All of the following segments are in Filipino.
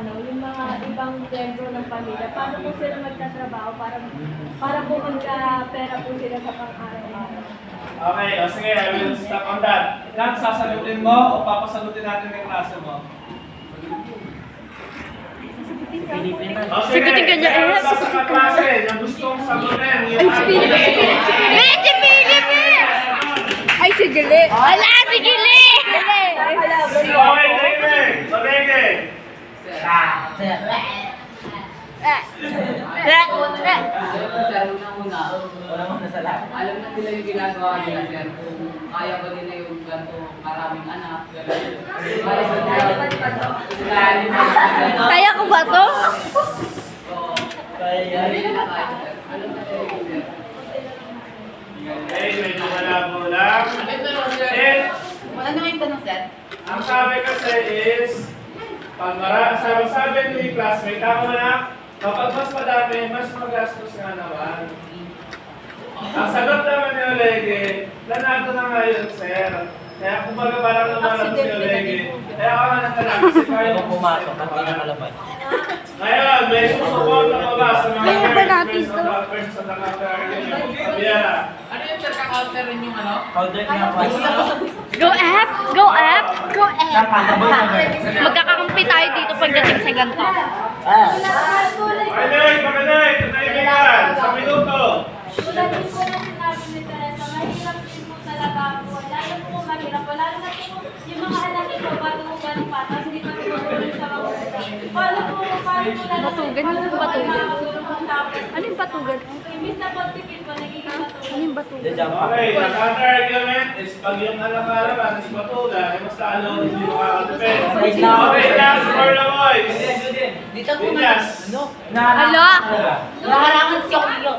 yung mga ibang membro ng pamilya, paano po sila magtatrabaho para po magka-pera po sila sa pang-araw-araw? Okay, o sige, I will stop on that. Ilan, sasagutin mo o papasagutin natin yung klase mo? O sige, Sagutin ka niya, meron sa kaklase na gustong sagutin yung Si Philip eh! Ay, si Gili! Ala, si Gili! Okay, David! David! Alam na nila yung ginagawa nila, sir. Kung kaya ba nila yung ganito maraming anak, gano'n. Kaya ko ba to? Hindi nila kaya, sir. Alam na nila yung sir. Okay, medyo malabo lang. And, Ano yung tanong, sir? ang sabi kasi is, sabi ni classmate, tama na, kapag mas madami, mas magastos nga naman. Ang sagot naman ni Olege, lanado na nga yun, sir. Kaya kumbaga parang naman si Olege. Kaya ako nga nagtanong kasi kayo pumasok at pinakalabas. Ngayon, may susuport na baba sa mga parents sa backwards sa nakaka-argument. Yeah. Ano yung sir, ka-counter rin yung ano? Go up! Go up! Go up! Magkakakampi tayo dito pagdating sa ganito. Makanay, makanay, kataibigan, sa minuto. Tulad din po na sinabi ni Teresa, mahirap din po talaga po. Lalo po mahirap po. Lalo na po yung mga anak ko, bago po ba ng patas, hindi pa po sa mga paano po lalo Batugan, ano yung batugan? Ano yung batugan? Imbis na pagtipid po, nagiging batugan. Ano yung batugan? Okay, the counter-argument is pag yung alam-alaman is batugan, ay mas lalo hindi makakatipid. Okay, last for the boys. Dito po Yes. Ala! Naharangan si Okuyo.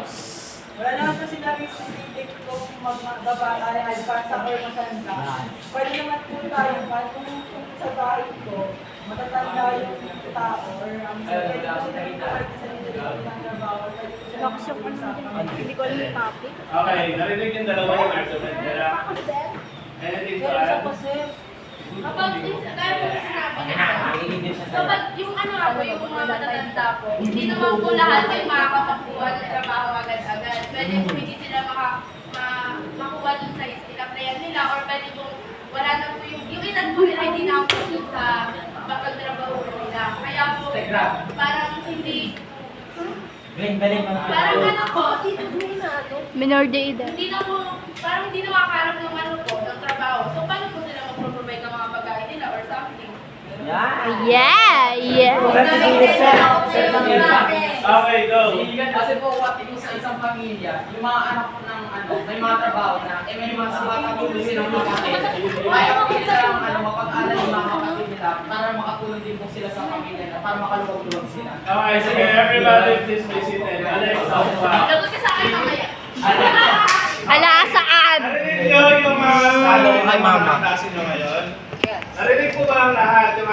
Wala naman po sinabi sa silik kung magbaba tayo ay basta or matanda. Pwede naman po tayo kung sa bahay ko, matatanda yung tao or pwede po sila rin sa nila ng trabaho. Pwede po sila Bakit yung ano, hindi ko alam yung topic. Okay, narinig yung dalawa yung argument nila. Anything to add? Kapag kapag yung ano nga po, yung mga matatanda po, hindi naman po lahat ay makakapakuha ng trabaho agad-agad. Pwede po hindi sila makuha dun sa skill-applyan nila or pwede po wala na po yung ilan po nila hindi na po dun sa pagtrabaho nila. Kaya po, parang hindi, parang ano po, Minor de edad. hindi na po, parang hindi na makakarap ng ano po, ng trabaho. So, paano po sila mag-provide ng mga pagkain nila or something? Yeah! Yeah! Okay, go. Kasi po, what yung sa isang pamilya, yung mga anak ko ng ano, may mga trabaho na, may mga sumatapos silang mga kapatid. Kaya po silang mapag-aral yung mga kapatid nila para makatulong din po sila sa pamilya na para makaluwag-luwag sila. Okay, sige, everybody please be seated. Alex, Lagot ka sa akin mamaya. Ala, saan? narinig nyo yung mga klase nyo ngayon? Narinig po ba ang lahat yung